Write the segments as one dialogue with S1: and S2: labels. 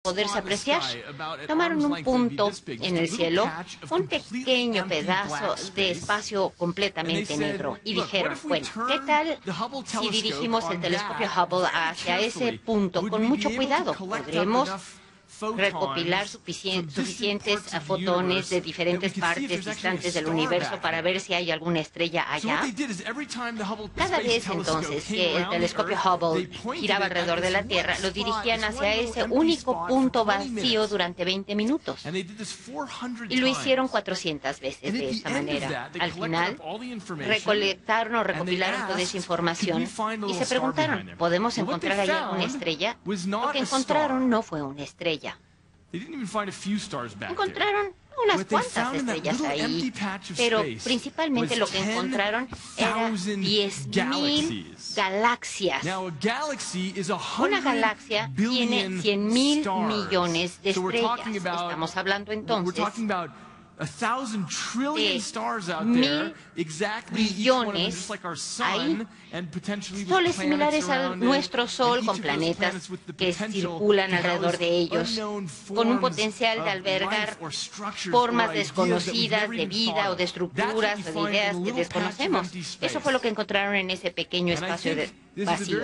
S1: poderse apreciar. Tomaron un punto en el cielo, un pequeño pedazo de espacio completamente negro, y dijeron, bueno, ¿qué tal si dirigimos el telescopio Hubble hacia ese punto con mucho cuidado? ¿Podremos recopilar suficientes fotones de diferentes partes distantes del universo para ver si hay alguna estrella allá? Cada vez entonces que el telescopio Hubble giraba alrededor de la Tierra, lo dirigían hacia ese único punto vacío durante 20 minutos. Y lo hicieron 400 veces de esta manera. Al final, recopilaron toda esa información y se preguntaron, ¿podemos encontrar ahí alguna estrella? Lo que encontraron no fue una estrella. Encontraron unas cuantas estrellas ahí, pero principalmente lo que encontraron eran 10.000 galaxias. Una galaxia tiene 100.000 millones de estrellas. Estamos hablando entonces de 1.000 billones ahí, soles similares a nuestro Sol, con planetas que circulan alrededor de ellos, con un potencial de albergar formas desconocidas de vida o de estructuras o de ideas que desconocemos. Eso fue lo que encontraron en ese pequeño espacio vacío.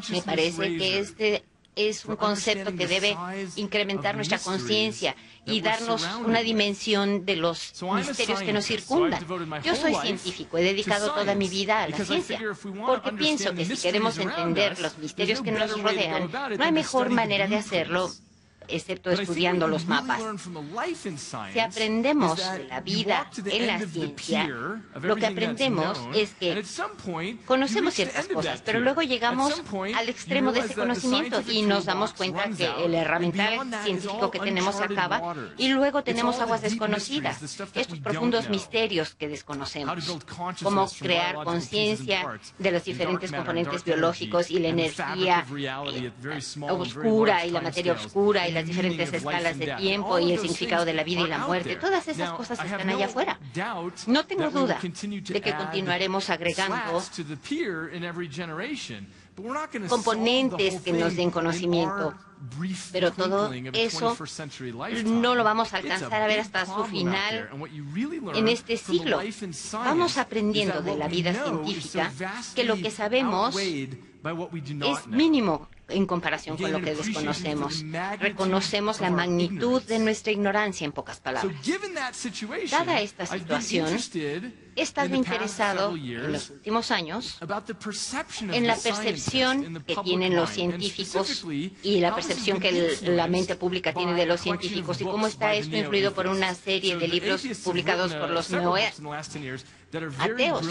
S1: Me parece que este es un concepto que debe incrementar nuestra conciencia y darnos una dimensión de los misterios que nos circundan. Yo soy científico, he dedicado toda mi vida a la ciencia, porque pienso que si queremos entender los misterios que nos rodean, no hay mejor manera de hacerlo excepto estudiando los mapas. Si aprendemos de la vida en la ciencia, lo que aprendemos es que conocemos ciertas cosas, pero luego llegamos al extremo de ese conocimiento y nos damos cuenta que el herramental científico que tenemos se acaba y luego tenemos aguas desconocidas, estos profundos misterios que desconocemos, como crear conciencia de los diferentes componentes biológicos y la energía oscura y la materia oscura y las diferentes escalas de tiempo y el significado de la vida y la muerte. Todas esas cosas están allá afuera. No tengo duda de que continuaremos agregando componentes que nos den conocimiento, pero todo eso no lo vamos a alcanzar a ver hasta su final en este siglo. Vamos aprendiendo de la vida científica que lo que sabemos es mínimo en comparación con lo que desconocemos. Reconocemos la magnitud de nuestra ignorancia, en pocas palabras. Dada esta situación, he estado interesado en los últimos años en la percepción que tienen los científicos y la percepción que la mente pública tiene de los científicos y cómo está esto influido por una serie de libros publicados por los ateos,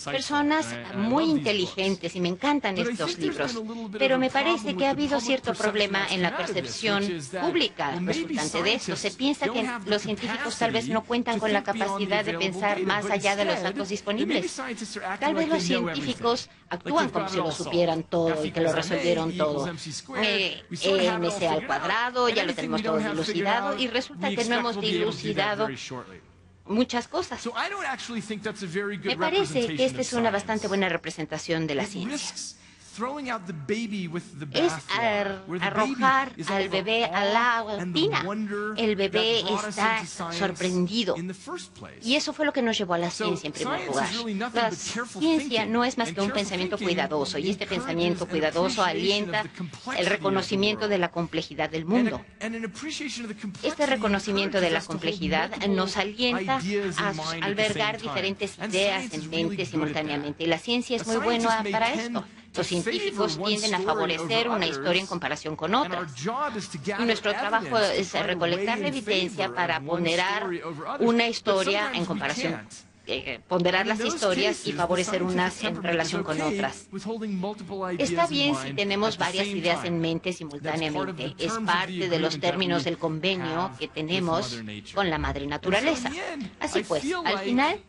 S1: personas muy inteligentes, y me encantan estos libros, pero me parece que ha habido cierto problema en la percepción pública resultante de esto. Se piensa que los científicos tal vez no cuentan con la capacidad de pensar más allá de los datos disponibles. Tal vez los científicos actúan como si lo supieran todo y que lo resolvieron todo. MC al cuadrado, ya lo tenemos todo dilucidado, y resulta que no hemos dilucidado muchas cosas. Me parece que esta es una bastante buena representación de la ciencia. Es arrojar al bebé al agua tina. El bebé está sorprendido. Y eso fue lo que nos llevó a la ciencia en primer lugar. La ciencia no es más que un pensamiento cuidadoso, y este pensamiento cuidadoso alienta el reconocimiento de la complejidad del mundo. Este reconocimiento de la complejidad nos alienta a albergar diferentes ideas en mente simultáneamente. Y la ciencia es muy buena para esto. Los científicos tienden a favorecer una historia en comparación con otras. Y nuestro trabajo es recolectar la evidencia para ponderar una historia en comparación, ponderar las historias y favorecer unas en relación con otras. Está bien si tenemos varias ideas en mente simultáneamente. Es parte de los términos del convenio que tenemos con la madre naturaleza. Así pues, al final,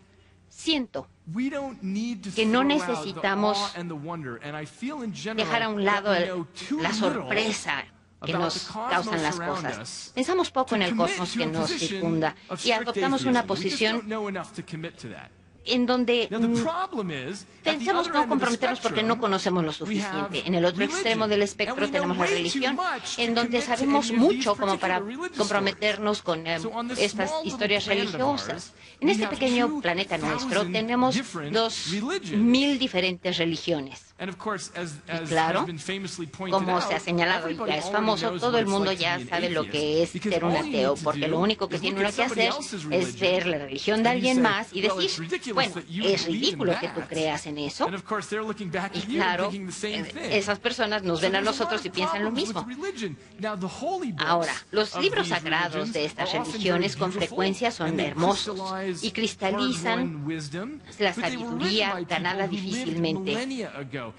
S1: siento que no necesitamos dejar a un lado la sorpresa que nos causan las cosas. Pensamos poco en el cosmos que nos circunda y adoptamos una posición en donde pensamos no comprometernos porque no conocemos lo suficiente. En el otro extremo del espectro tenemos la religión, en donde sabemos mucho como para comprometernos con estas historias religiosas. En este pequeño planeta nuestro tenemos 2000 diferentes religiones. Y claro, como se ha señalado y ya es famoso, todo el mundo ya sabe lo que es ser un ateo, porque lo único que tiene uno que hacer es ver la religión de alguien más y decir, bueno, es ridículo que tú creas en eso. Y claro, esas personas nos ven a nosotros y piensan lo mismo. Ahora, los libros sagrados de estas religiones con frecuencia son hermosos y cristalizan la sabiduría ganada difícilmente,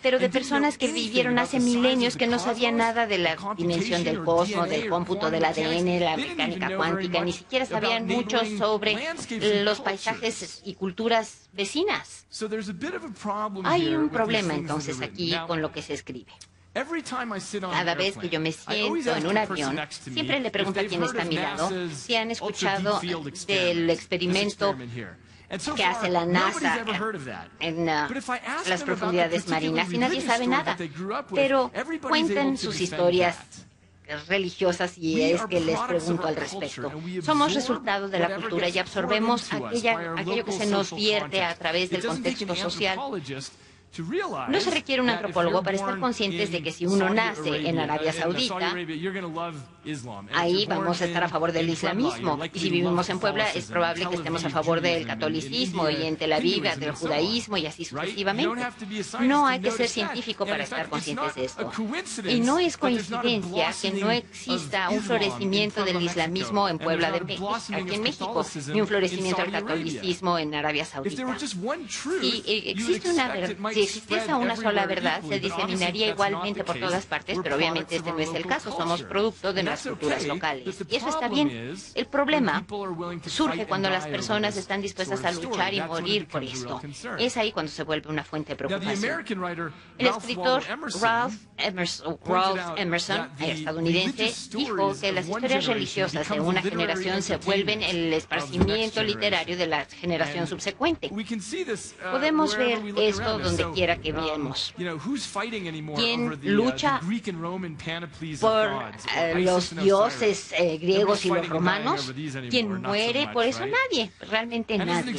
S1: pero de personas que vivieron hace milenios, que no sabían nada de la dimensión del cosmos, del cómputo del ADN, la mecánica cuántica, ni siquiera sabían mucho sobre los paisajes y culturas vecinas. Hay un problema entonces aquí con lo que se escribe. Cada vez que yo me siento en un avión, siempre le pregunto a quien está a mi lado si han escuchado del experimento que hace la NASA en las profundidades marinas, y nadie sabe nada, pero cuentan sus historias religiosas y es que les pregunto al respecto. Somos resultado de la cultura y absorbemos aquello que se nos vierte a través del contexto social. No se requiere un antropólogo para estar conscientes de que si uno nace en Arabia Saudita, ahí vamos a estar a favor del islamismo. Y si vivimos en Puebla, es probable que estemos a favor del catolicismo, y en Tel Aviv del judaísmo, y así sucesivamente. No hay que ser científico para estar conscientes de esto. Y no es coincidencia que no exista un florecimiento del islamismo en Puebla, aquí en México, ni un florecimiento del catolicismo en Arabia Saudita. Si existiese una sola verdad, se diseminaría igualmente por todas partes, pero obviamente este no es el caso. Somos producto de las culturas locales. Y eso está bien. El problema surge cuando las personas están dispuestas a luchar y morir por esto. Es ahí cuando se vuelve una fuente de preocupación. El escritor Ralph Emerson, estadounidense, dijo que las historias religiosas de una generación se vuelven el esparcimiento literario de la generación subsecuente. Podemos ver esto donde quiera que veamos. ¿Quién lucha por los dioses griegos y los romanos? ¿Quién muere por eso? Nadie, realmente nadie.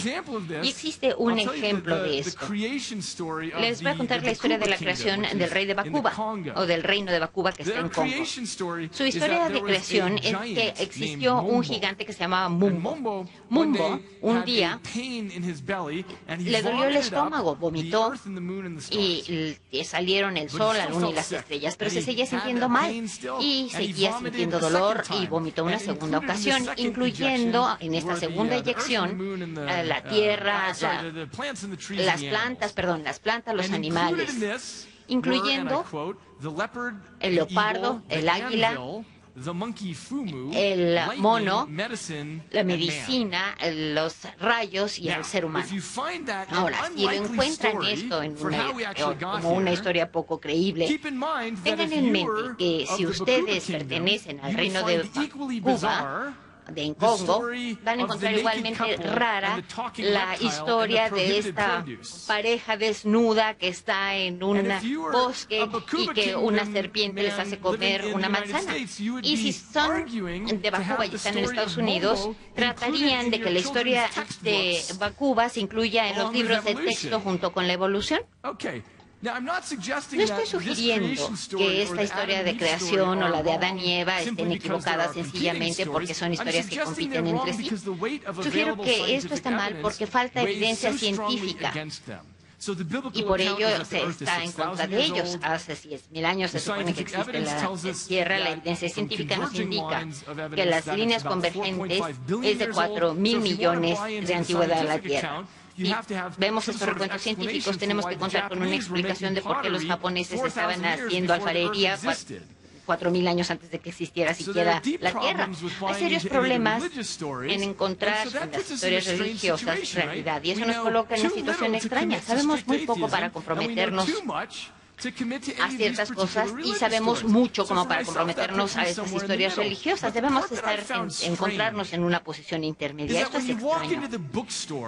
S1: Y existe un ejemplo de esto. Les voy a contar la historia de la creación del rey de Bakuba, o del reino de Bakuba que está en Congo. Su historia de creación es que existió un gigante que se llamaba Mumbo. Mumbo, un día, le dolió el estómago, vomitó, y salieron el sol, la luna y las estrellas, pero se seguía sintiendo mal y seguía sintiendo dolor y vomitó una segunda ocasión, incluyendo en esta segunda eyección la tierra, las plantas, los animales, incluyendo el leopardo, el águila, el mono, la medicina, los rayos y el ser humano. Ahora, si lo encuentran esto como una historia poco creíble, tengan en mente que si ustedes pertenecen al reino de Bakuba, en Congo, van a encontrar igualmente rara la historia de esta pareja desnuda que está en un bosque y que una serpiente les hace comer una manzana. Y si son de Bakuba y están en Estados Unidos, tratarían de que la historia de Bakuba se incluya en los libros de texto junto con la evolución. No estoy sugiriendo que esta historia de creación o la de Adán y Eva estén equivocadas sencillamente porque son historias que compiten entre sí. Sugiero que esto está mal porque falta evidencia científica. Y por ello se está en contra de ellos. Hace 10.000 años se supone que existe la Tierra. La evidencia científica nos indica que las líneas convergentes es de 4.000 millones de antigüedad a la Tierra. Si vemos estos recuentos científicos, tenemos que contar con una explicación de por qué los japoneses estaban haciendo alfarería 4.000 años antes de que existiera siquiera la Tierra. Hay serios problemas en encontrar en las historias religiosas realidad, y eso nos coloca en una situación extraña. Sabemos muy poco para comprometernos a ciertas cosas y sabemos mucho como para comprometernos a estas historias religiosas. Debemos encontrarnos en una posición intermedia. Esto es extraño.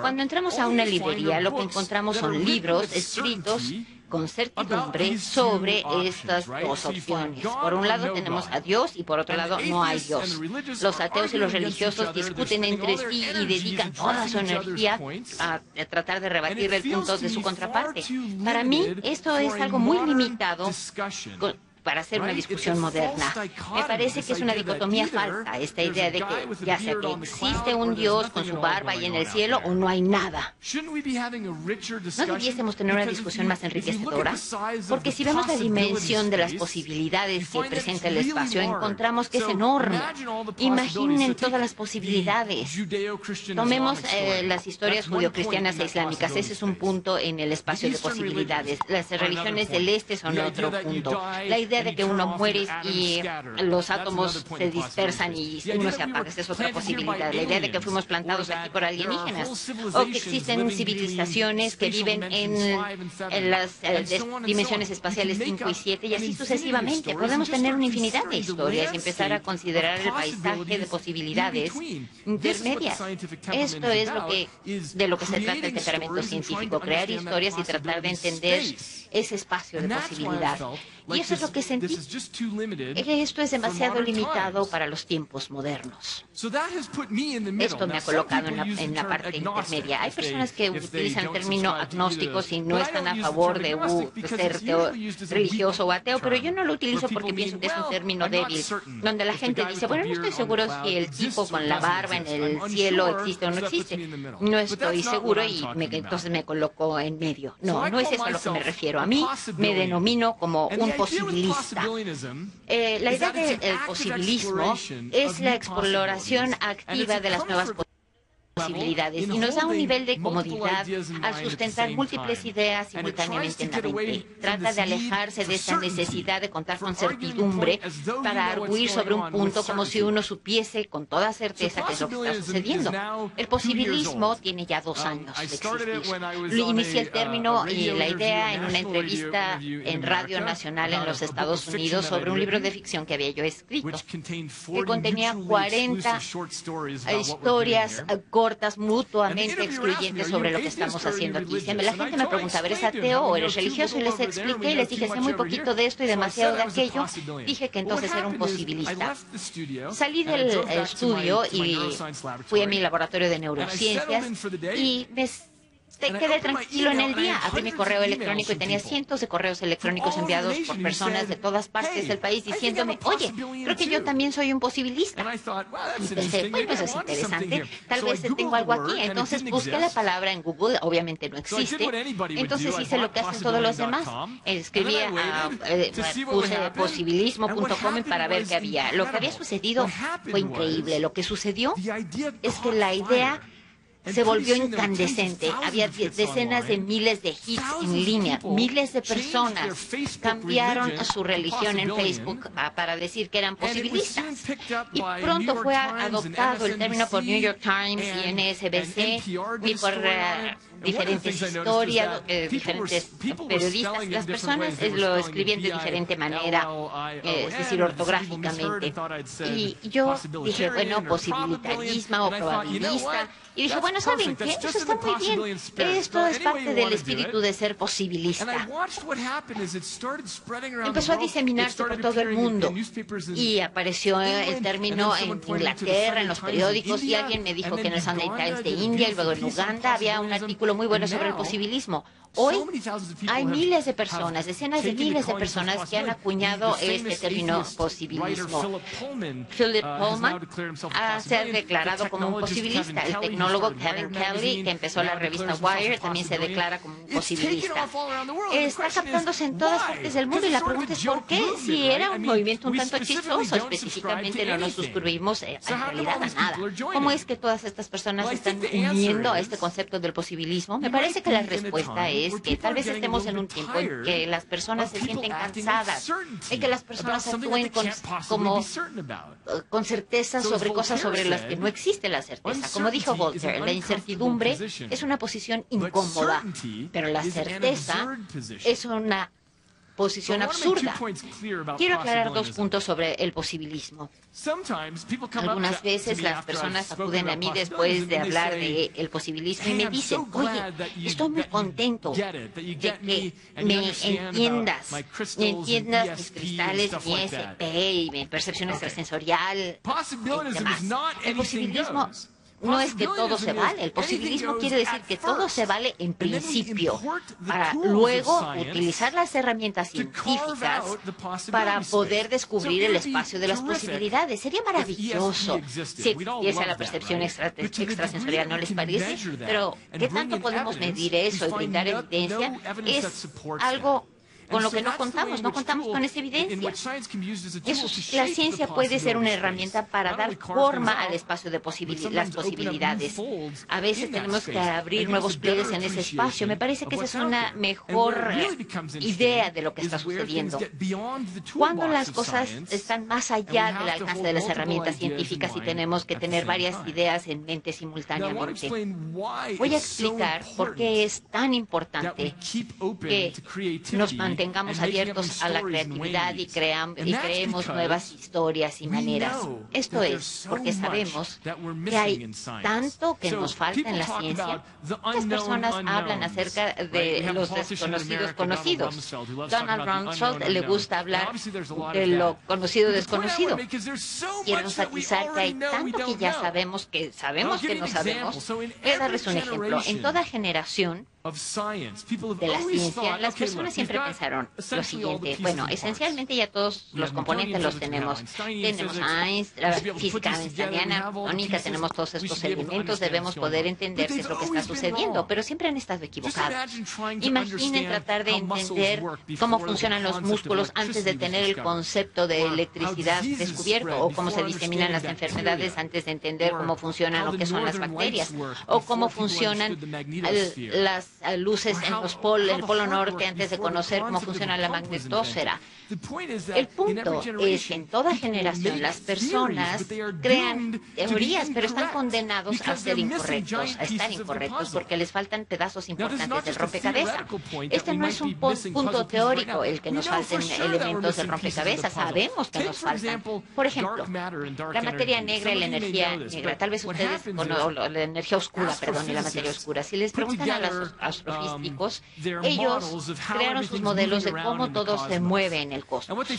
S1: Cuando entramos a una librería, lo que encontramos son libros escritos con certidumbre sobre estas dos opciones. Por un lado tenemos a Dios y por otro lado no hay Dios. Los ateos y los religiosos discuten entre sí y dedican toda su energía a tratar de rebatir el punto de su contraparte. Para mí esto es algo muy limitado para hacer una discusión moderna. Me parece que es una dicotomía falsa, esta idea de que ya sea que existe un Dios con su barba y en el cielo o no hay nada. ¿No debiésemos tener una discusión más enriquecedora? Porque si vemos la dimensión de las posibilidades que presenta el espacio, encontramos que es enorme. Imaginen todas las posibilidades. Tomemos las historias judeocristianas e islámicas. Ese es un punto en el espacio de posibilidades. Las religiones del este son otro punto. La idea de que uno muere y los átomos se dispersan y uno se apaga, esa es otra posibilidad. La idea de que fuimos plantados aquí por alienígenas o que existen civilizaciones que viven en las dimensiones espaciales 5 y 7 y así sucesivamente. Podemos tener una infinidad de historias y empezar a considerar el paisaje de posibilidades intermedias. Esto es de lo que se trata el temperamento científico, crear historias y tratar de entender ese espacio de posibilidad. Y eso es lo que sentí, que esto es demasiado limitado para los tiempos modernos. Esto me ha colocado en la parte intermedia. Hay personas que utilizan el término agnósticos y no están a favor de ser religioso o ateo, pero yo no lo utilizo porque pienso que es un término débil, donde la gente dice, bueno, no estoy seguro si el tipo con la barba en el cielo existe o no existe. No estoy seguro y entonces me coloco en medio. No, no es eso a lo que me refiero. A mí me denomino como un posibilista. La idea del posibilismo es la exploración activa de las nuevas posibilidades y nos da un nivel de comodidad al sustentar múltiples ideas simultáneamente en la mente. Trata de alejarse de esa necesidad de contar con certidumbre para arguir sobre un punto como si uno supiese con toda certeza qué es lo que está sucediendo. El posibilismo tiene ya 2 años de existir. Inicié el término y la idea en una entrevista en Radio Nacional en los Estados Unidos sobre un libro de ficción que había yo escrito, que contenía 40 historias cortas, mutuamente excluyentes sobre lo que estamos haciendo aquí. La gente me preguntaba, ¿eres ateo o eres religioso? Y les expliqué, les dije, sé muy poquito de esto y demasiado de aquello. Dije que entonces era un posibilista. Salí del estudio y fui a mi laboratorio de neurociencias y quedé tranquilo en el día. Abrí mi correo electrónico y tenía cientos de correos electrónicos enviados por personas de todas partes del país diciéndome, oye, creo que yo también soy un posibilista. Y pensé, bueno, eso es interesante, tal vez tengo algo aquí. Entonces busqué la palabra en Google, obviamente no existe. Entonces hice lo que hacen todos los demás. Puse posibilismo.com para ver qué había. Lo que había sucedido fue increíble. Lo que sucedió es que la idea se volvió incandescente. Había decenas de miles de hits en línea. Miles de personas cambiaron su religión en Facebook para decir que eran posibilistas. Y pronto fue adoptado el término por New York Times y NSBC y por diferentes historias, diferentes periodistas. Las personas lo escribían de diferente manera, es decir, ortográficamente. Y yo dije, bueno, posibilitarismo o probabilista. Y dije, bueno, ¿saben qué? Eso está muy bien. Esto es parte del espíritu de ser posibilista. Empezó a diseminarse por todo el mundo y apareció el término en Inglaterra, en los periódicos, y alguien me dijo que en el Sunday Times de India y luego en Uganda había un artículo muy bueno sobre el posibilismo. Hoy hay miles de personas, decenas de miles de personas que han acuñado este término posibilismo. Philip Pullman se ha declarado como un posibilista. El tecnólogo Kevin Kelly, que empezó la revista Wired, también se declara como un posibilista. Está captándose en todas partes del mundo y la pregunta es ¿por qué? Si era un movimiento un tanto chistoso, específicamente no nos suscribimos en realidad a nada. ¿Cómo es que todas estas personas se están uniendo a este concepto del posibilismo? Me parece que la respuesta es que tal vez estemos en un tiempo en que las personas se sienten cansadas, en que las personas actúen con certeza sobre cosas sobre las que no existe la certeza. Como dijo Voltaire, la incertidumbre es una posición incómoda, pero la certeza es una posición absurda. Quiero aclarar 2 puntos sobre el posibilismo. Algunas veces las personas acuden a mí después de hablar del posibilismo y me dicen, oye, estoy muy contento de que me entiendas mis cristales, mi SP y mi percepción extrasensorial y demás. El posibilismo no es que todo se vale. El posibilismo quiere decir que todo se vale en principio, para luego utilizar las herramientas científicas para poder descubrir el espacio de las posibilidades. Sería maravilloso si existiese la percepción extrasensorial, ¿no les parece? Pero, ¿qué tanto podemos medir eso y brindar evidencia? Es algo con lo que no contamos con esa evidencia. La ciencia puede ser una herramienta para dar forma al espacio de las posibilidades. A veces tenemos que abrir nuevos pliegues en ese espacio. Me parece que esa es una mejor idea de lo que está sucediendo. Cuando las cosas están más allá del alcance de las herramientas científicas y tenemos que tener varias ideas en mente simultáneamente. Voy a explicar por qué es tan importante que nos mantengamos abiertos a la creatividad y creemos nuevas historias y maneras. Esto es porque sabemos que hay tanto que nos falta en la ciencia. Muchas personas hablan acerca de los desconocidos conocidos. Donald Rumsfeld le gusta hablar de lo conocido desconocido. Quiero enfatizar que hay tanto que ya sabemos que no sabemos. Voy a darles un ejemplo. En toda generación de la ciencia, las personas siempre pensaron lo siguiente: bueno, esencialmente ya todos los componentes los tenemos. Tenemos Einstein, la física einsteiniana, mónica, tenemos todos estos elementos, debemos poder entender qué es lo que está sucediendo, pero siempre han estado equivocados. Imaginen tratar de entender cómo funcionan los músculos antes de tener el concepto de electricidad descubierto, o cómo se diseminan las enfermedades antes de entender cómo funcionan lo que son las bacterias, o cómo funcionan las luces en el polo norte antes de conocer cómo funciona la magnetosfera. El punto es que en toda generación las personas crean teorías, pero están condenados a ser incorrectos, a estar incorrectos, porque les faltan pedazos importantes del rompecabezas. Este no es un punto teórico el que nos falten elementos del rompecabezas, sabemos que nos faltan. Por ejemplo, la materia negra y la energía negra. Tal vez ustedes, la energía oscura, perdón, y la materia oscura. Si les preguntan a los astrofísicos, ellos crearon sus modelos de cómo todo se mueve en el cosmos.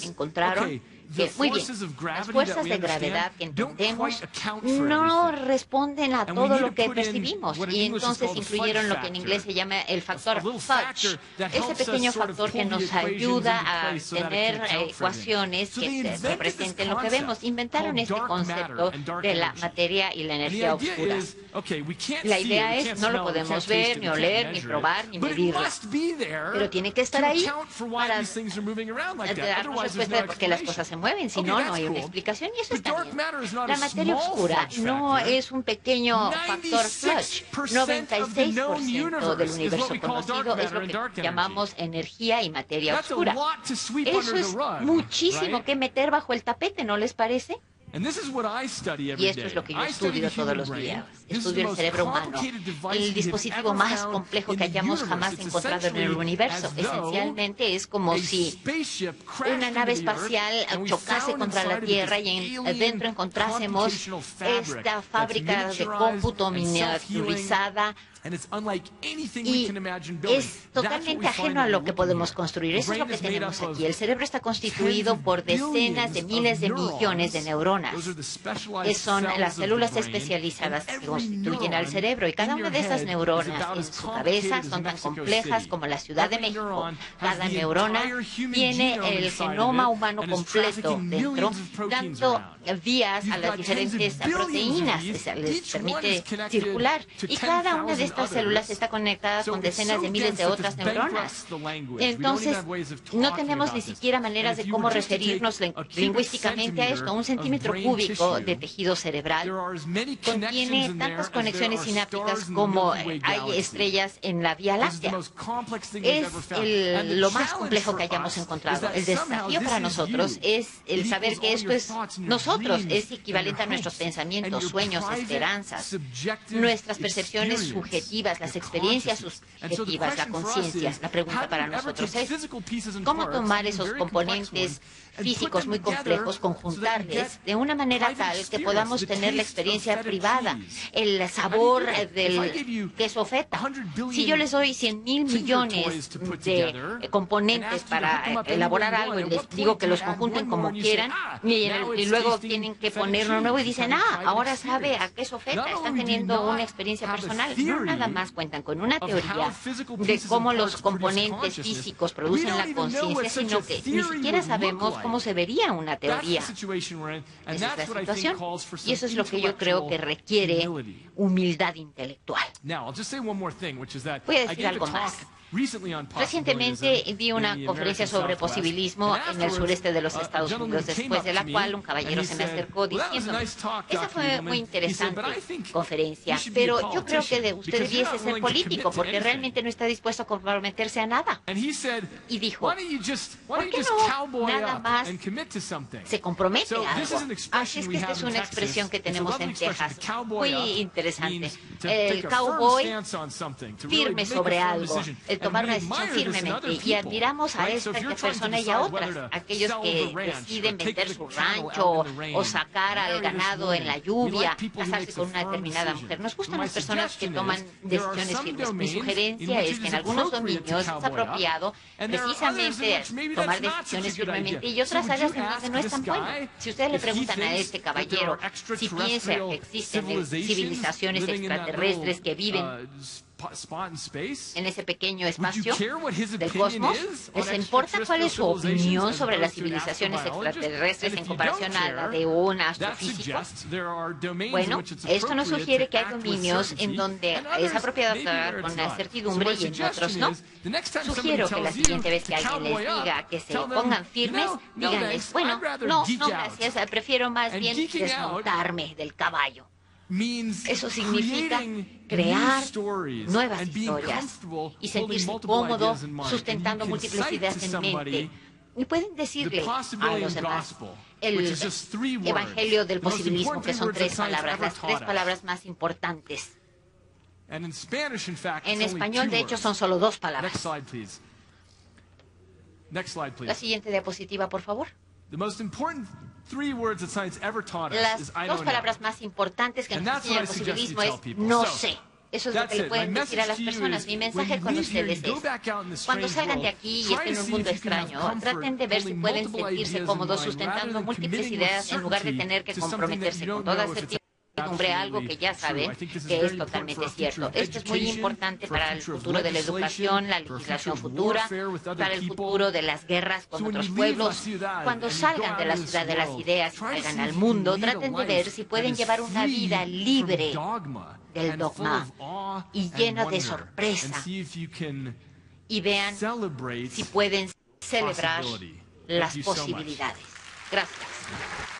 S1: Encontraron que, muy bien, las fuerzas de gravedad que entendemos no responden a todo lo que percibimos, y entonces incluyeron lo que en inglés se llama el factor fudge, ese pequeño factor que nos ayuda a tener ecuaciones que representen lo que vemos. Inventaron este concepto de la materia y la energía oscura. La idea es, no lo podemos ver, ni oler, ni probar, ni medirlo, pero tiene que estar ahí para darnos respuesta de por qué las cosas se mueven. Si no, no hay una explicación, y eso está bien. La materia oscura no es un pequeño factor fudge. 96% del universo conocido es lo que llamamos energía y materia oscura. Eso es muchísimo que meter bajo el tapete, ¿no les parece? Y esto es lo que yo estudio todos los días. Estudio el cerebro humano, el dispositivo más complejo que hayamos jamás encontrado en el universo. Esencialmente es como si una nave espacial chocase contra la Tierra y dentro encontrásemos esta fábrica de cómputo miniaturizada. Y es totalmente ajeno a lo que podemos construir. Eso es lo que tenemos aquí. El cerebro está constituido por decenas de miles de millones de neuronas, que son las células especializadas que constituyen al cerebro. Y cada una de esas neuronas en su cabeza son tan complejas como la Ciudad de México. Cada neurona tiene el genoma humano completo dentro, dando vías a las diferentes proteínas. Les permite circular. Y cada una de estas células está conectada con decenas de miles de otras neuronas. Entonces, no tenemos ni siquiera maneras de cómo referirnos lingüísticamente a esto. Un centímetro cúbico de tejido cerebral contiene tantas conexiones sinápticas como hay estrellas en la Vía Láctea. Es lo más complejo que hayamos encontrado. El desafío para nosotros es el saber que esto es nosotros, es equivalente a nuestros pensamientos, sueños, esperanzas, nuestras percepciones subjetivas subjetivas, las experiencias subjetivas, la conciencia. La pregunta para nosotros es, ¿cómo tomar esos componentes físicos muy complejos, conjuntarles de una manera tal que podamos tener la experiencia privada, el sabor del queso feta? Si yo les doy 100,000 millones de componentes para elaborar algo y les digo que los conjunten como quieran, y luego tienen que ponerlo nuevo y dicen, ahora sabe a queso feta, están teniendo una experiencia personal. No nada más cuentan con una teoría de cómo los componentes físicos producen la conciencia, sino que ni siquiera sabemos cómo se vería una teoría. Esa es la situación, y eso es lo que yo creo que requiere humildad intelectual. Voy a decir algo más. Recientemente vi una conferencia sobre positivismo en el sureste de los Estados Unidos, después de la cual un caballero se me acercó diciéndome, esa fue muy interesante conferencia, pero yo creo que usted debiese ser político porque realmente no está dispuesto a comprometerse a nada. Y dijo, ¿por qué no nada más se compromete a algo? Así es que esta es una expresión que tenemos en Texas, muy interesante. El cowboy firme sobre algo, tomar una decisión firmemente, y admiramos a esta persona y a otras, aquellos que deciden vender su rancho o sacar al ganado en la lluvia, casarse con una determinada mujer. Nos gustan las personas que toman decisiones firmes. Mi sugerencia es que en algunos dominios es apropiado precisamente tomar decisiones firmemente y otras áreas en donde no es tan bueno. Si ustedes le preguntan a este caballero si piensa que existen civilizaciones extraterrestres que viven en ese pequeño espacio del cosmos, ¿les importa cuál es su opinión sobre las civilizaciones extraterrestres en comparación a la de un astrofísico? Bueno, esto nos sugiere que hay dominios en donde es apropiado actuar con la certidumbre y en otros no. Sugiero que la siguiente vez que alguien les diga que se pongan firmes, díganles, bueno, no, gracias, prefiero más bien desmontarme del caballo. Eso significa crear nuevas historias y sentirse cómodo sustentando múltiples ideas en mente. Y pueden decirle a los demás el evangelio del positivismo, que son 3 palabras, las 3 palabras más importantes. En español, de hecho, son solo 2 palabras. La siguiente diapositiva, por favor. Las 2 palabras más importantes que nos enseña el positivismo es no sé. Eso es lo que le pueden decir a las personas. Mi mensaje con ustedes es, cuando salgan de aquí y estén en un mundo extraño, traten de ver si pueden sentirse cómodos sustentando múltiples ideas en lugar de tener que comprometerse con toda certidumbre algo que ya saben que es totalmente cierto. Esto es muy importante para el futuro de la educación, la legislación futura, para el futuro de las guerras con otros pueblos. Cuando salgan de la ciudad de las ideas y salgan al mundo, traten de ver si pueden llevar una vida libre del dogma y llena de sorpresa, y vean si pueden celebrar las posibilidades. Gracias.